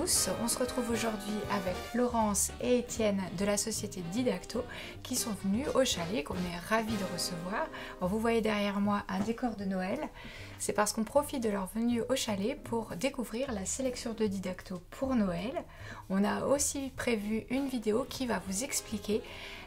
tous, on se retrouve aujourd'hui avec Laurence et Étienne de la société Didacto qui sont venus au chalet qu'on est ravis de recevoir. Alors, vous voyez derrière moi un décor de Noël, c'est parce qu'on profite de leur venue au chalet pour découvrir la sélection de Didacto pour Noël. On a aussi prévu une vidéo qui va vous expliquer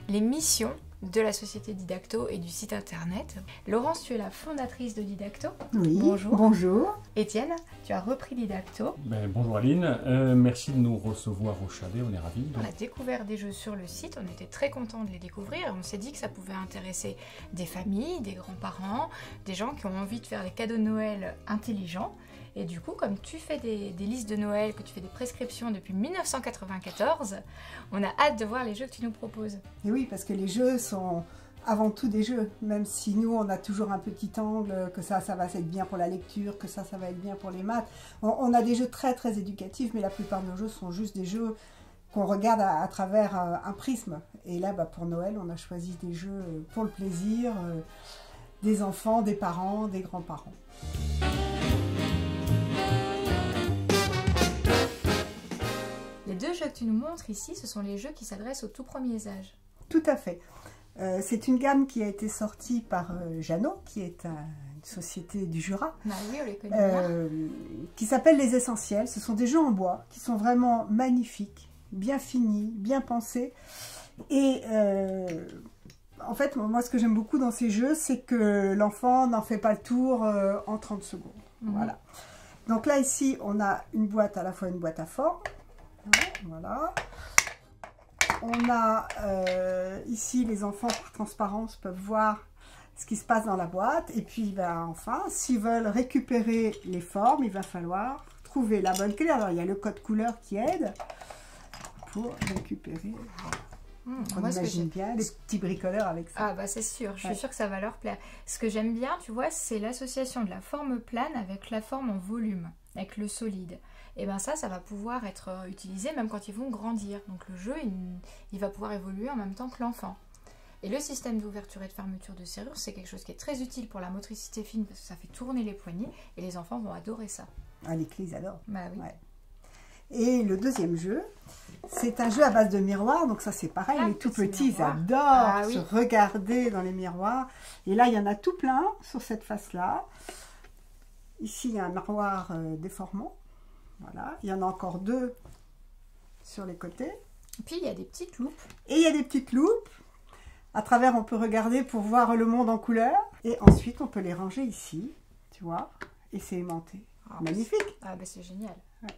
les missions de la société Didacto et du site internet. Laurence, tu es la fondatrice de Didacto. Oui, bonjour. Bonjour. Étienne, tu as repris Didacto. Bonjour Aline, merci de nous recevoir au chalet, on est ravis. On a découvert des jeux sur le site, on était très contents de les découvrir. On s'est dit que ça pouvait intéresser des familles, des grands-parents, des gens qui ont envie de faire des cadeaux de Noël intelligents. Et du coup, comme tu fais des listes de Noël, que tu fais des prescriptions depuis 1994, on a hâte de voir les jeux que tu nous proposes. Et oui, parce que les jeux sont avant tout des jeux, même si nous, on a toujours un petit angle, que ça va être bien pour la lecture, que ça va être bien pour les maths. On a des jeux très très éducatifs, mais la plupart de nos jeux sont juste des jeux qu'on regarde à travers un prisme. Et là, pour Noël, on a choisi des jeux pour le plaisir, des enfants, des parents, des grands-parents. Les deux jeux que tu nous montres ici, ce sont les jeux qui s'adressent aux tout premiers âges. Tout à fait. C'est une gamme qui a été sortie par Jeannot, qui est une société du Jura, oui, on les connaît bien. Qui s'appelle Les Essentiels. Ce sont des jeux en bois qui sont vraiment magnifiques, bien finis, bien pensés. Et en fait, moi, ce que j'aime beaucoup dans ces jeux, c'est que l'enfant n'en fait pas le tour en 30 secondes. Voilà. Donc là, ici, on a une boîte, à la fois une boîte à forme. Voilà. On a ici les enfants par transparence peuvent voir ce qui se passe dans la boîte. Et puis enfin, s'ils veulent récupérer les formes, il va falloir trouver la bonne clé. Alors il y a le code couleur qui aide pour récupérer. On imagine bien les petits bricoleurs avec ça. Ah c'est sûr, je suis sûre que ça va leur plaire. Ce que j'aime bien, tu vois, c'est l'association de la forme plane avec la forme en volume, avec le solide. Et ça va pouvoir être utilisé même quand ils vont grandir. Donc le jeu, il va pouvoir évoluer en même temps que l'enfant. Et le système d'ouverture et de fermeture de serrure, c'est quelque chose qui est très utile pour la motricité fine parce que ça fait tourner les poignets et les enfants vont adorer ça. Ah, les clés, ils adorent. Oui. Ouais. Et le deuxième jeu, c'est un jeu à base de miroirs. Donc ça, c'est pareil, les tout petits, ils adorent se regarder dans les miroirs. Et là, il y en a tout plein sur cette face-là. Ici, il y a un miroir déformant. Voilà, il y en a encore deux sur les côtés. Et puis il y a des petites loupes. Et il y a des petites loupes. À travers, on peut regarder pour voir le monde en couleur. Et ensuite, on peut les ranger ici, tu vois, et c'est aimanté. Magnifique. C'est génial. Ouais.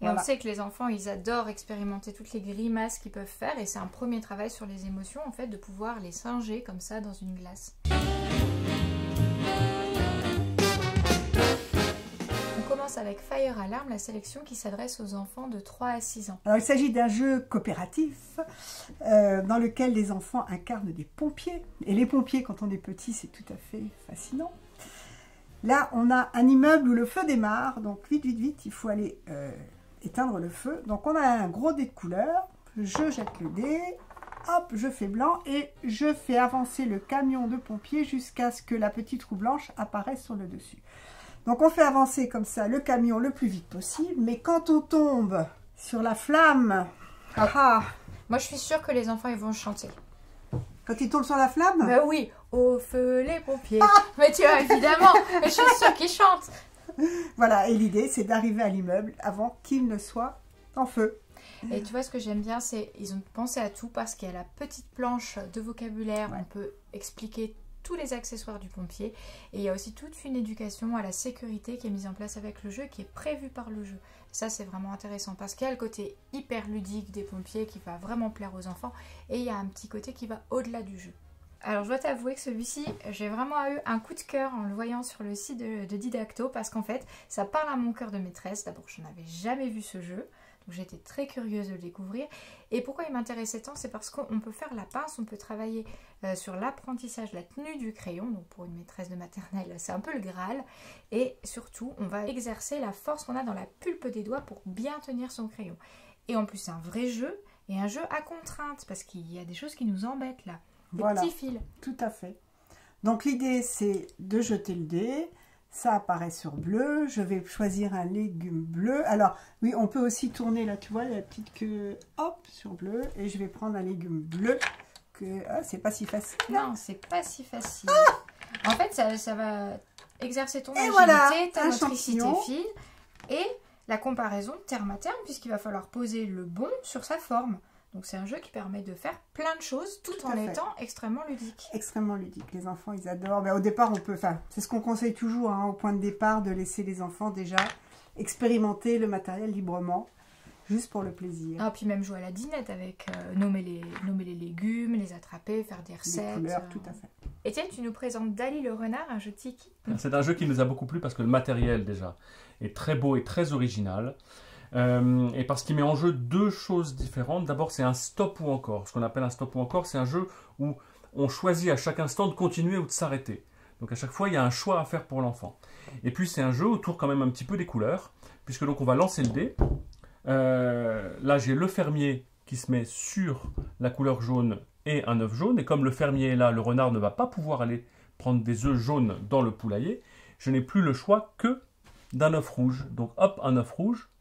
Et voilà. On sait que les enfants, ils adorent expérimenter toutes les grimaces qu'ils peuvent faire. Et c'est un premier travail sur les émotions, en fait, de pouvoir les singer comme ça dans une glace. Avec Fire Alarm, la sélection qui s'adresse aux enfants de 3 à 6 ans. Alors il s'agit d'un jeu coopératif dans lequel les enfants incarnent des pompiers. Et les pompiers, quand on est petit, c'est tout à fait fascinant. Là, on a un immeuble où le feu démarre, donc vite, il faut aller éteindre le feu. Donc on a un gros dé de couleur, je jette le dé, hop, je fais blanc et je fais avancer le camion de pompiers jusqu'à ce que la petite roue blanche apparaisse sur le dessus. Donc on fait avancer comme ça le camion le plus vite possible, mais quand on tombe sur la flamme, moi je suis sûre que les enfants ils vont chanter. Quand ils tombent sur la flamme? Oui, au feu les pompiers. Mais tu vois, évidemment, je suis sûre qu'ils chantent. Voilà, et l'idée c'est d'arriver à l'immeuble avant qu'il ne soit en feu. Et tu vois, ce que j'aime bien, c'est qu'ils ont pensé à tout parce qu'il y a la petite planche de vocabulaire, on peut expliquer tous les accessoires du pompier et il y a aussi toute une éducation à la sécurité qui est mise en place avec le jeu, qui est prévue par le jeu. Ça c'est vraiment intéressant parce qu'il y a le côté hyper ludique des pompiers qui va vraiment plaire aux enfants et il y a un petit côté qui va au-delà du jeu. Alors je dois t'avouer que celui-ci, j'ai vraiment eu un coup de cœur en le voyant sur le site de Didacto parce qu'en fait ça parle à mon cœur de maîtresse. D'abord je n'avais jamais vu ce jeu. J'étais très curieuse de le découvrir. Et pourquoi il m'intéressait tant? C'est parce qu'on peut faire la pince, on peut travailler sur l'apprentissage, la tenue du crayon. Donc pour une maîtresse de maternelle, c'est un peu le Graal. Et surtout, on va exercer la force qu'on a dans la pulpe des doigts pour bien tenir son crayon. Et en plus, c'est un vrai jeu et un jeu à contrainte parce qu'il y a des choses qui nous embêtent là. Des petits fils. Tout à fait. Donc l'idée, c'est de jeter le dé, Ça apparaît sur bleu. Je vais choisir un légume bleu. Alors, oui, on peut aussi tourner, là, tu vois, la petite queue, hop, sur bleu. Et je vais prendre un légume bleu. C'est pas si facile. Non, c'est pas si facile. En fait, ça va exercer ton agilité, voilà, ta motricité champignon. fine et la comparaison terme à terme, puisqu'il va falloir poser le bon sur sa forme. Donc c'est un jeu qui permet de faire plein de choses tout en étant extrêmement ludique. Extrêmement ludique. Les enfants, ils adorent. Ben, au départ, c'est ce qu'on conseille toujours au point de départ, de laisser les enfants déjà expérimenter le matériel librement, juste pour le plaisir. Ah, puis même jouer à la dinette avec nommer les légumes, les attraper, faire des recettes. Les couleurs, tout à fait. Etienne, tu nous présentes Dali le renard, un jeu tiki. C'est un jeu qui nous a beaucoup plu parce que le matériel déjà est très beau et très original. Et parce qu'il met en jeu deux choses différentes. D'abord, c'est un stop ou encore. Ce qu'on appelle un stop ou encore, c'est un jeu où on choisit à chaque instant de continuer ou de s'arrêter. Donc à chaque fois, il y a un choix à faire pour l'enfant. Et puis c'est un jeu autour quand même un petit peu des couleurs, puisque donc on va lancer le dé. Là, j'ai le fermier qui se met sur la couleur jaune et un œuf jaune. Et comme le fermier est là, le renard ne va pas pouvoir aller prendre des œufs jaunes dans le poulailler. Je n'ai plus le choix que d'un œuf rouge. Donc hop, un œuf rouge.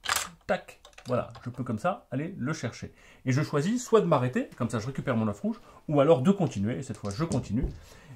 Tac, voilà, je peux comme ça aller le chercher. Et je choisis soit de m'arrêter, comme ça je récupère mon œuf rouge, ou alors de continuer, et cette fois je continue.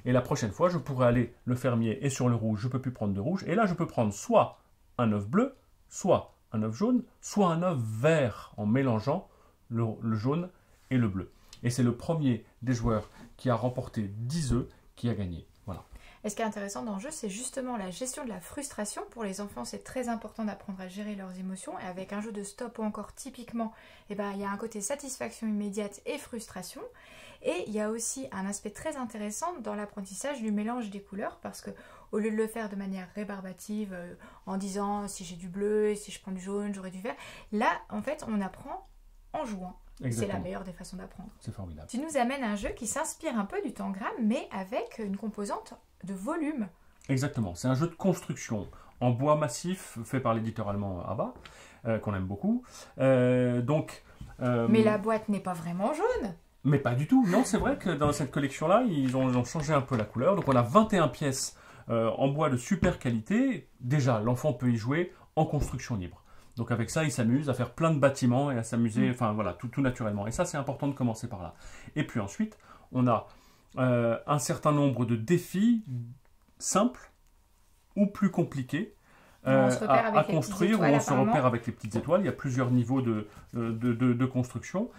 Et la prochaine fois, je pourrai aller, le fermier est sur le rouge, je ne peux plus prendre de rouge, et là je peux prendre soit un œuf bleu, soit un œuf jaune, soit un œuf vert, en mélangeant le jaune et le bleu. Et c'est le premier des joueurs qui a remporté 10 œufs qui a gagné. Voilà. Et ce qui est intéressant dans le jeu, c'est justement la gestion de la frustration. Pour les enfants, c'est très important d'apprendre à gérer leurs émotions. Et avec un jeu de stop ou encore typiquement, il y a un côté satisfaction immédiate et frustration. Et il y a aussi un aspect très intéressant dans l'apprentissage du mélange des couleurs, parce que au lieu de le faire de manière rébarbative, en disant si j'ai du bleu et si je prends du jaune, j'aurai du vert, là, en fait, on apprend en jouant. C'est la meilleure des façons d'apprendre. C'est formidable. Tu nous amènes un jeu qui s'inspire un peu du tangram, mais avec une composante de volume. Exactement, c'est un jeu de construction en bois massif fait par l'éditeur allemand ABBA, qu'on aime beaucoup. Mais la boîte n'est pas vraiment jaune. Mais pas du tout, non, c'est vrai que dans cette collection-là, ils ont changé un peu la couleur. Donc on a 21 pièces en bois de super qualité. Déjà, l'enfant peut y jouer en construction libre. Donc avec ça, il s'amuse à faire plein de bâtiments et à s'amuser, enfin voilà, tout naturellement. Et ça, c'est important de commencer par là. Et puis ensuite, on a un certain nombre de défis simples ou plus compliqués à construire, où on se repère avec les petites étoiles. Il y a plusieurs niveaux de construction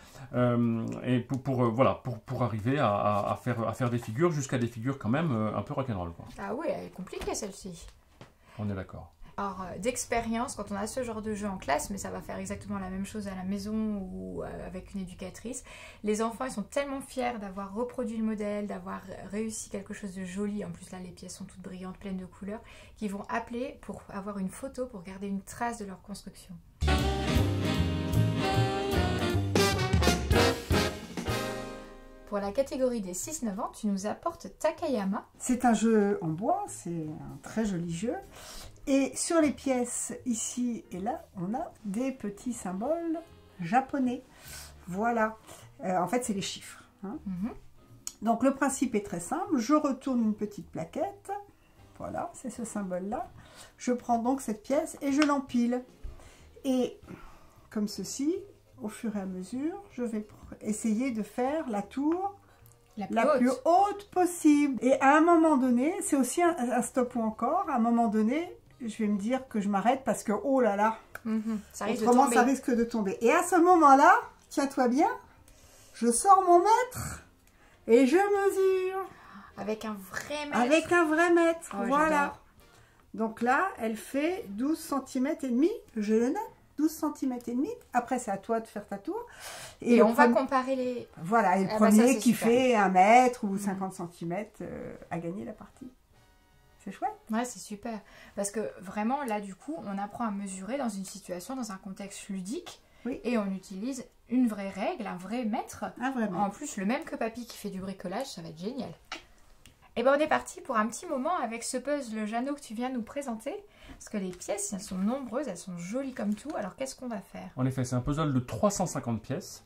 et pour arriver à faire des figures, jusqu'à des figures quand même un peu rock'n'roll. Ah oui, elle est compliquée celle-ci. On est d'accord. Alors, d'expérience, quand on a ce genre de jeu en classe, mais ça va faire exactement la même chose à la maison ou avec une éducatrice, les enfants, ils sont tellement fiers d'avoir reproduit le modèle, d'avoir réussi quelque chose de joli, en plus là, les pièces sont toutes brillantes, pleines de couleurs, qu'ils vont appeler pour avoir une photo, pour garder une trace de leur construction. Pour la catégorie des 6-9 ans, tu nous apportes Takayama. C'est un jeu en bois, c'est un très joli jeu. Et sur les pièces, ici et là, on a des petits symboles japonais. Voilà. En fait, c'est les chiffres. Hein. Donc, le principe est très simple. Je retourne une petite plaquette. Voilà, c'est ce symbole-là. Je prends donc cette pièce et je l'empile. Et comme ceci, au fur et à mesure, je vais essayer de faire la tour la plus haute possible. Et à un moment donné, c'est aussi un stop ou encore. À un moment donné, je vais me dire que je m'arrête parce que, oh là là, ça risque autrement ça risque de tomber. Et à ce moment-là, tiens-toi bien, je sors mon mètre et je mesure. Avec un vrai mètre. Avec un vrai mètre, oh, voilà. Donc là, elle fait 12 cm et demi, je le note, 12 cm et demi. Après, c'est à toi de faire ta tour. Et on va comparer les... Voilà, et le premier qui fait 1 mètre ou 50 cm a gagné la partie. C'est chouette. Ouais, c'est super. Parce que vraiment, là, du coup, on apprend à mesurer dans une situation, dans un contexte ludique. Oui. Et on utilise une vraie règle, un vrai mètre. Un vrai mètre. En plus, le même que Papy qui fait du bricolage, ça va être génial. Et bien, on est parti pour un petit moment avec ce puzzle Jeannot que tu viens nous présenter. Parce que les pièces, elles sont nombreuses, elles sont jolies comme tout. Alors, qu'est-ce qu'on va faire? En effet, c'est un puzzle de 350 pièces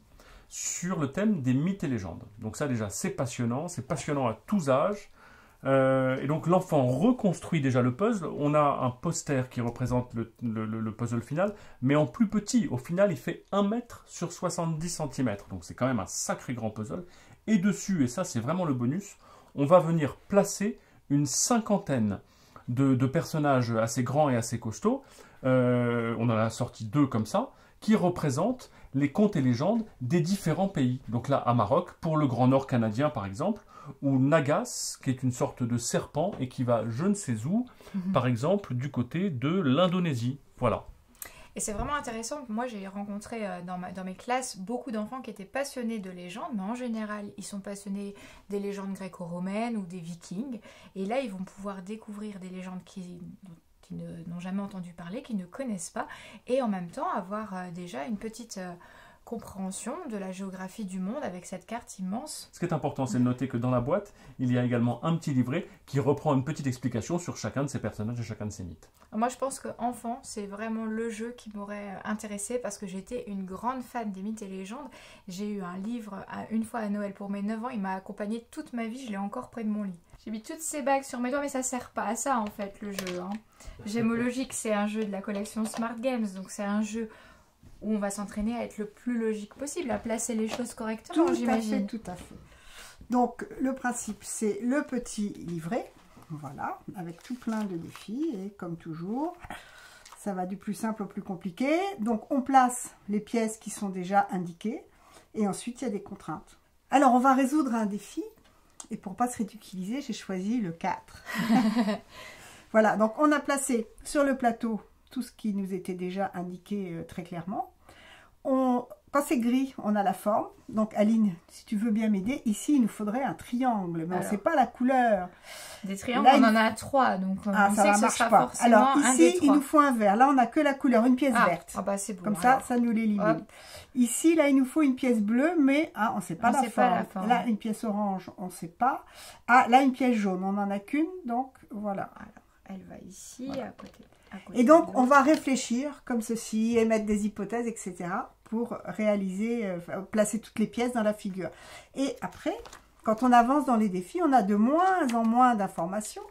sur le thème des mythes et légendes. Donc ça, déjà, c'est passionnant à tous âges. Et donc l'enfant reconstruit déjà le puzzle. On a un poster qui représente le puzzle final, mais en plus petit. Au final, il fait 1 mètre sur 70 cm. Donc c'est quand même un sacré grand puzzle. Et dessus, et ça c'est vraiment le bonus, on va venir placer une cinquantaine de personnages assez grands et assez costauds. On en a sorti 2 comme ça, qui représentent les contes et légendes des différents pays. Donc là, à Maroc, pour le Grand Nord canadien par exemple, ou Nagas, qui est une sorte de serpent et qui va je ne sais où, par exemple, du côté de l'Indonésie. Voilà. Et c'est vraiment intéressant. Moi, j'ai rencontré dans mes classes beaucoup d'enfants qui étaient passionnés de légendes, mais en général, ils sont passionnés des légendes gréco-romaines ou des vikings. Et là, ils vont pouvoir découvrir des légendes qui n'ont jamais entendu parler, qui ne connaissent pas, et en même temps avoir déjà une petite compréhension de la géographie du monde avec cette carte immense. Ce qui est important, c'est de noter que dans la boîte, il y a également un petit livret qui reprend une petite explication sur chacun de ces personnages et chacun de ces mythes. Moi, je pense que enfant, c'est vraiment le jeu qui m'aurait intéressée parce que j'étais une grande fan des mythes et légendes. J'ai eu un livre une fois à Noël pour mes 9 ans, il m'a accompagnée toute ma vie, je l'ai encore près de mon lit. J'ai mis toutes ces bagues sur mes doigts, mais ça sert pas à ça en fait, le jeu. Gémologique, c'est un jeu de la collection Smart Games, donc c'est un jeu où on va s'entraîner à être le plus logique possible, à placer les choses correctement, j'imagine. Tout à fait. Donc, le principe, c'est le petit livret, voilà, avec tout plein de défis, et comme toujours, ça va du plus simple au plus compliqué. Donc, on place les pièces qui sont déjà indiquées, et ensuite, il y a des contraintes. Alors, on va résoudre un défi, et pour ne pas se ridiculiser, j'ai choisi le 4. Voilà, donc on a placé sur le plateau tout ce qui nous était déjà indiqué très clairement. Quand c'est gris, on a la forme. Donc Aline, si tu veux bien m'aider, ici il nous faudrait un triangle, mais on ne sait pas la couleur. Des triangles, là, on en a 3, donc on sait que ce sera forcément alors, un ici, des 3. il nous faut un vert. Là, on n'a que la couleur, une pièce verte. Ah bah c'est bon. Comme ça, ça nous l'élimine. Ici, là, il nous faut une pièce bleue, mais on ne sait pas la forme. Là, une pièce orange, on ne sait pas. Ah, là, une pièce jaune, on n'en a qu'une, donc voilà. Alors, elle va ici, voilà. à côté. Et donc, on va réfléchir comme ceci, émettre des hypothèses, etc. pour réaliser, placer toutes les pièces dans la figure. Et après, quand on avance dans les défis, on a de moins en moins d'informations.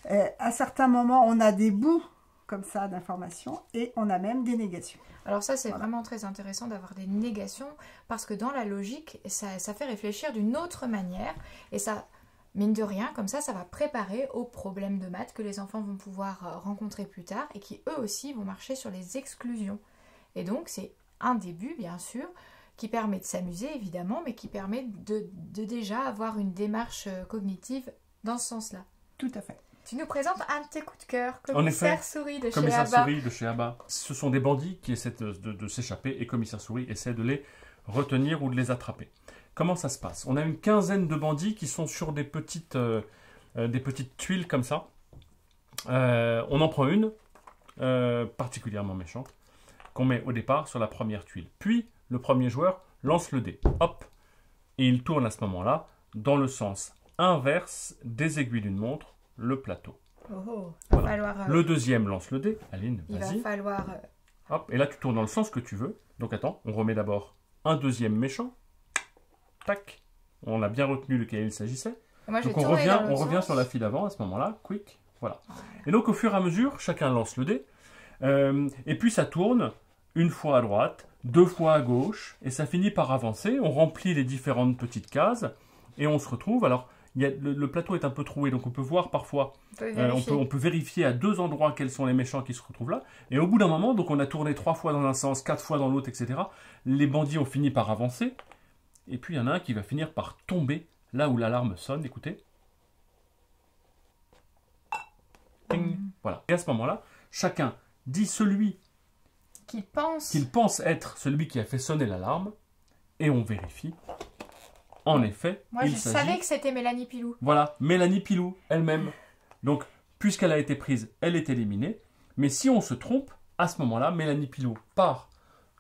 À certains moments, on a des bouts comme ça d'informations et on a même des négations. Alors ça, c'est vraiment très intéressant d'avoir des négations parce que dans la logique, ça fait réfléchir d'une autre manière et ça... Mine de rien, comme ça va préparer aux problèmes de maths que les enfants vont pouvoir rencontrer plus tard et qui eux aussi vont marcher sur les exclusions. Et donc c'est un début bien sûr qui permet de s'amuser évidemment, mais qui permet de déjà avoir une démarche cognitive dans ce sens-là. Tout à fait. Tu nous présentes un de tes coups de cœur, Commissaire Souris de chez Abba. Commissaire Souris de chez Abba. Ce sont des bandits qui essaient de s'échapper et Commissaire Souris essaie de les retenir ou de les attraper. Comment ça se passe? On a une quinzaine de bandits qui sont sur des petites tuiles comme ça. On en prend une, particulièrement méchante, qu'on met au départ sur la première tuile. Puis, le premier joueur lance le dé. Hop! Et il tourne à ce moment-là, dans le sens inverse des aiguilles d'une montre, le plateau. Oh, voilà. Falloir, le deuxième lance le dé. Aline, vas-y. Il va falloir... Hop, et là, tu tournes dans le sens que tu veux. Donc, attends, on remet d'abord un deuxième méchant. Tac, on a bien retenu lequel il s'agissait. Donc on revient sur la file avant à ce moment-là, quick, voilà. Et donc au fur et à mesure, chacun lance le dé, et puis ça tourne une fois à droite, 2 fois à gauche, et ça finit par avancer. On remplit les différentes petites cases, et on se retrouve. Alors le plateau est un peu troué, donc on peut voir parfois, on peut vérifier à 2 endroits quels sont les méchants qui se retrouvent là. Et au bout d'un moment, donc on a tourné 3 fois dans un sens, 4 fois dans l'autre, etc. Les bandits ont fini par avancer. Et puis, il y en a un qui va finir par tomber là où l'alarme sonne. Écoutez. Ping. Voilà. Et à ce moment-là, chacun dit celui qu'il pense être celui qui a fait sonner l'alarme. Et on vérifie. En effet, moi, je savais que c'était Mélanie Pilou. Voilà, Mélanie Pilou, elle-même. Donc, puisqu'elle a été prise, elle est éliminée. Mais si on se trompe, à ce moment-là, Mélanie Pilou part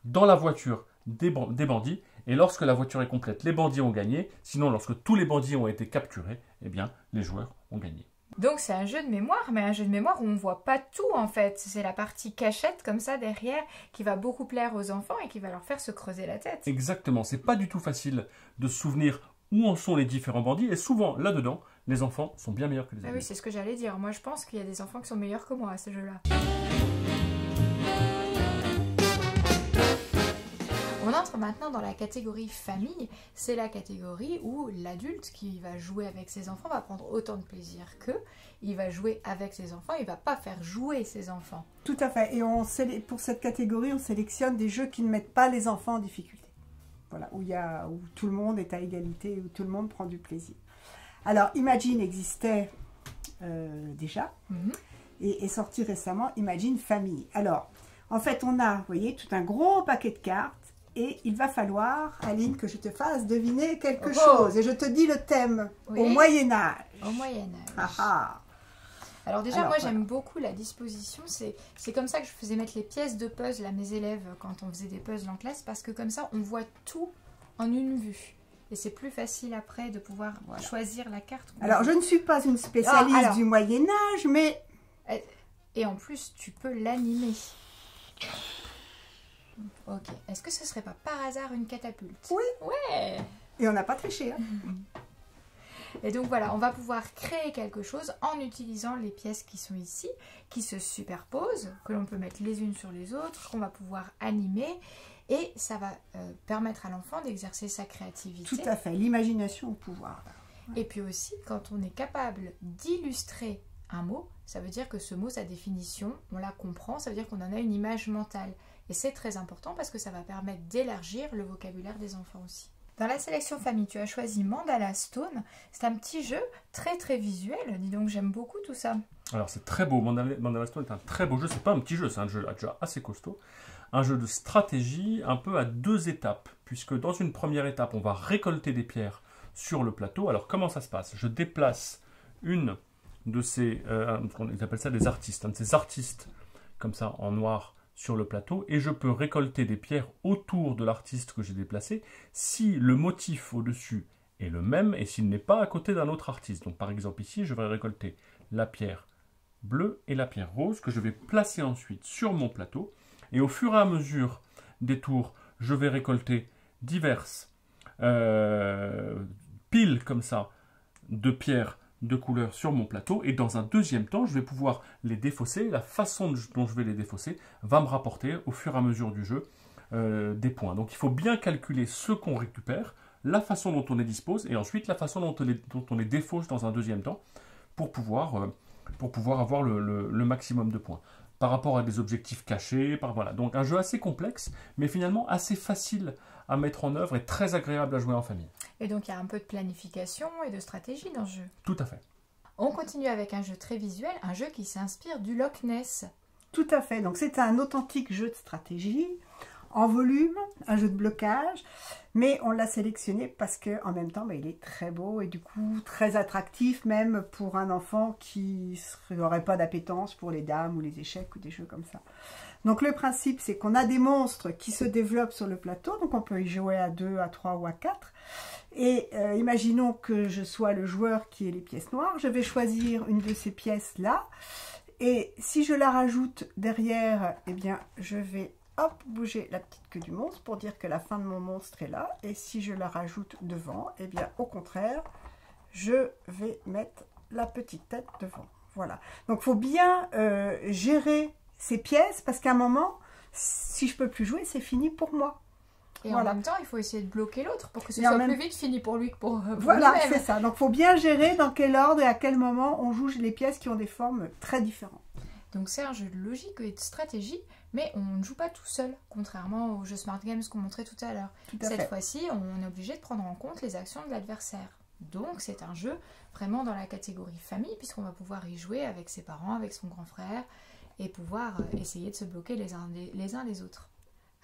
dans la voiture des bandits. Et lorsque la voiture est complète, les bandits ont gagné. Sinon, lorsque tous les bandits ont été capturés, eh bien, les joueurs ont gagné. Donc, c'est un jeu de mémoire, mais un jeu de mémoire où on ne voit pas tout, en fait. C'est la partie cachette, comme ça, derrière, qui va beaucoup plaire aux enfants et qui va leur faire se creuser la tête. Exactement. C'est pas du tout facile de se souvenir où en sont les différents bandits. Et souvent, là-dedans, les enfants sont bien meilleurs que les Ah oui, adultes. c'est ce que j'allais dire. Moi, je pense qu'il y a des enfants qui sont meilleurs que moi à ce jeu-là. On entre maintenant dans la catégorie famille. C'est la catégorie où l'adulte qui va jouer avec ses enfants va prendre autant de plaisir qu'eux. Il va jouer avec ses enfants, il ne va pas faire jouer ses enfants. Tout à fait. Et pour cette catégorie, on sélectionne des jeux qui ne mettent pas les enfants en difficulté. Voilà, où tout le monde est à égalité, où tout le monde prend du plaisir. Alors, Imagine existait déjà et est sorti récemment Imagine Famille. Alors, en fait, on a, vous voyez, tout un gros paquet de cartes et il va falloir, Aline, que je te fasse deviner quelque chose. Et je te dis le thème, au Moyen-Âge. Au Moyen-Âge. Ah ah. Alors déjà, moi j'aime beaucoup la disposition, c'est comme ça que je faisais mettre les pièces de puzzle à mes élèves quand on faisait des puzzles en classe, parce que comme ça on voit tout en une vue. Et c'est plus facile après de pouvoir choisir la carte. Alors je ne suis pas une spécialiste du Moyen-Âge, mais... Et en plus tu peux l'animer. Ok, est-ce que ce serait pas par hasard une catapulte? Oui. Ouais. Et on n'a pas triché, hein. Et donc voilà, on va pouvoir créer quelque chose en utilisant les pièces qui sont ici, qui se superposent, que l'on peut mettre les unes sur les autres, qu'on va pouvoir animer, et ça va permettre à l'enfant d'exercer sa créativité. Tout à fait, l'imagination au pouvoir. Ouais. Et puis aussi, quand on est capable d'illustrer un mot, ça veut dire que ce mot, sa définition, on la comprend, ça veut dire qu'on en a une image mentale. Et c'est très important parce que ça va permettre d'élargir le vocabulaire des enfants aussi. Dans la sélection famille, tu as choisi Mandala Stone. C'est un petit jeu très très visuel. Dis donc, j'aime beaucoup tout ça. Alors c'est très beau. Mandala Stone est un très beau jeu. C'est pas un petit jeu, c'est un jeu déjà assez costaud. Un jeu de stratégie un peu à deux étapes. Puisque dans une première étape, on va récolter des pierres sur le plateau. Alors comment ça se passe? Je déplace une de ces... ils appellent ça des artistes. Un de ces artistes comme ça en noir sur le plateau, et je peux récolter des pierres autour de l'artiste que j'ai déplacé si le motif au-dessus est le même et s'il n'est pas à côté d'un autre artiste. Donc par exemple ici, je vais récolter la pierre bleue et la pierre rose que je vais placer ensuite sur mon plateau, et au fur et à mesure des tours, je vais récolter diverses piles comme ça de pierres de couleurs sur mon plateau, et dans un deuxième temps, je vais pouvoir les défausser. La façon dont je vais les défausser va me rapporter au fur et à mesure du jeu des points. Donc il faut bien calculer ce qu'on récupère, la façon dont on les dispose, et ensuite la façon dont on les défausse dans un deuxième temps pour pouvoir avoir le maximum de points. Par rapport à des objectifs cachés, voilà. Donc un jeu assez complexe, mais finalement assez facile à mettre en œuvre et très agréable à jouer en famille. Et donc il y a un peu de planification et de stratégie dans ce jeu. Tout à fait. On continue avec un jeu très visuel, un jeu qui s'inspire du Loch Ness. Tout à fait, donc c'est un authentique jeu de stratégie, en volume, un jeu de blocage, mais on l'a sélectionné parce qu'en même temps, il est très beau et du coup très attractif même pour un enfant qui n'aurait pas d'appétence pour les dames ou les échecs ou des jeux comme ça. Donc le principe, c'est qu'on a des monstres qui se développent sur le plateau, donc on peut y jouer à 2, à 3 ou à 4. Et imaginons que je sois le joueur qui ait les pièces noires, je vais choisir une de ces pièces-là, et si je la rajoute derrière, eh bien je vais bouger la petite queue du monstre pour dire que la fin de mon monstre est là, et si je la rajoute devant, eh bien au contraire, je vais mettre la petite tête devant. Voilà, donc il faut bien gérer ces pièces, parce qu'à un moment, si je peux plus jouer, c'est fini pour moi. Et en même temps, il faut essayer de bloquer l'autre pour que ce et soit plus vite fini pour lui que pour voilà, c'est ça. Donc, il faut bien gérer dans quel ordre et à quel moment on joue les pièces qui ont des formes très différentes. Donc, c'est un jeu de logique et de stratégie, mais on ne joue pas tout seul, contrairement aux jeux Smart Games qu'on montrait tout à l'heure. Cette fois-ci, on est obligé de prendre en compte les actions de l'adversaire. Donc, c'est un jeu vraiment dans la catégorie famille, puisqu'on va pouvoir y jouer avec ses parents, avec son grand frère, et pouvoir essayer de se bloquer les uns les autres.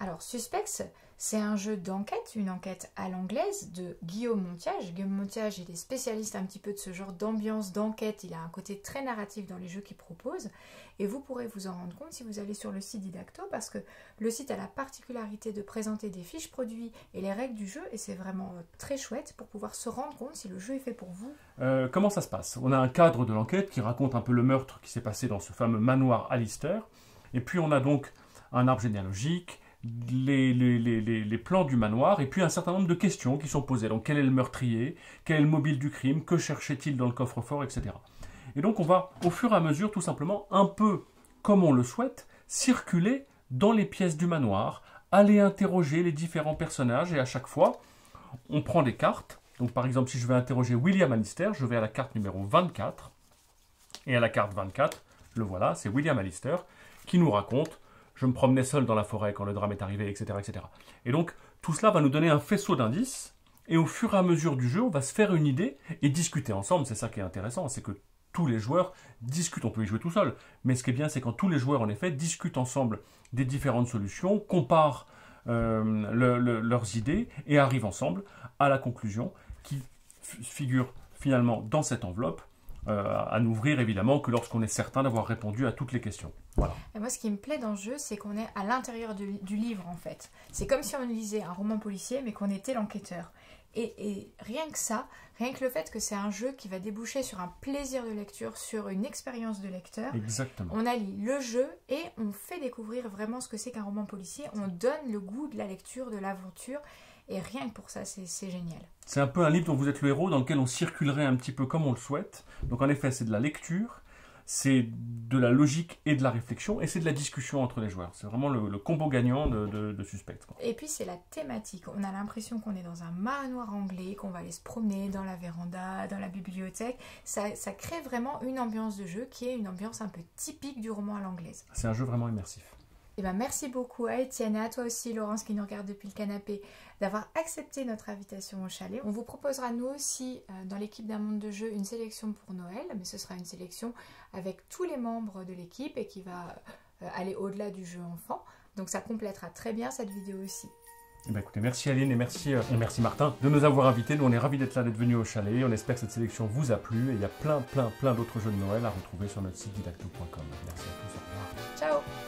Alors, Suspects, c'est un jeu d'enquête, une enquête à l'anglaise de Guillaume Montiage. Guillaume Montiage, il est spécialiste un petit peu de ce genre d'ambiance d'enquête. Il a un côté très narratif dans les jeux qu'il propose. Et vous pourrez vous en rendre compte si vous allez sur le site Didacto, parce que le site a la particularité de présenter des fiches produits et les règles du jeu. Et c'est vraiment très chouette pour pouvoir se rendre compte si le jeu est fait pour vous. Comment ça se passe? On a un cadre de l'enquête qui raconte un peu le meurtre qui s'est passé dans ce fameux manoir Alistair. Et puis on a donc un arbre généalogique, les plans du manoir et puis un certain nombre de questions qui sont posées. Donc quel est le meurtrier, quel est le mobile du crime, que cherchait-il dans le coffre-fort, etc. Et donc on va au fur et à mesure tout simplement un peu comme on le souhaite circuler dans les pièces du manoir, aller interroger les différents personnages et à chaque fois on prend des cartes. Donc par exemple si je vais interroger William Allister, je vais à la carte numéro 24 et à la carte 24, le voilà, c'est William Allister qui nous raconte je me promenais seul dans la forêt quand le drame est arrivé, etc., etc. Et donc, tout cela va nous donner un faisceau d'indices, et au fur et à mesure du jeu, on va se faire une idée et discuter ensemble. C'est ça qui est intéressant, c'est que tous les joueurs discutent. On peut y jouer tout seul, mais ce qui est bien, c'est quand tous les joueurs, en effet, discutent ensemble des différentes solutions, comparent leurs idées, et arrivent ensemble à la conclusion qui figure finalement dans cette enveloppe, à n'ouvrir évidemment que lorsqu'on est certain d'avoir répondu à toutes les questions. Voilà. Et moi, ce qui me plaît dans le jeu, c'est qu'on est à l'intérieur du livre, en fait. C'est comme si on lisait un roman policier, mais qu'on était l'enquêteur. Et rien que ça, rien que le fait que c'est un jeu qui va déboucher sur un plaisir de lecture, sur une expérience de lecteur. Exactement. On allie le jeu et on fait découvrir vraiment ce que c'est qu'un roman policier. On donne le goût de la lecture, de l'aventure. Et rien que pour ça, c'est génial. C'est un peu un livre dont vous êtes le héros, dans lequel on circulerait un petit peu comme on le souhaite. Donc en effet, c'est de la lecture, c'est de la logique et de la réflexion, et c'est de la discussion entre les joueurs. C'est vraiment le combo gagnant de Suspect, quoi. Et puis c'est la thématique. On a l'impression qu'on est dans un manoir anglais, qu'on va aller se promener dans la véranda, dans la bibliothèque. Ça crée vraiment une ambiance de jeu qui est une ambiance un peu typique du roman à l'anglaise. C'est un jeu vraiment immersif. Eh ben, merci beaucoup à Étienne et à toi aussi, Laurence, qui nous regarde depuis le canapé, d'avoir accepté notre invitation au chalet. On vous proposera nous aussi, dans l'équipe d'un monde de jeu, une sélection pour Noël, mais ce sera une sélection avec tous les membres de l'équipe et qui va aller au-delà du jeu enfant. Donc ça complétera très bien cette vidéo aussi. Eh ben, écoutez, merci Aline et merci Martin de nous avoir invités. Nous on est ravis d'être là, d'être venus au chalet. On espère que cette sélection vous a plu et il y a plein d'autres jeux de Noël à retrouver sur notre site didacto.com. Merci à tous, au revoir. Ciao.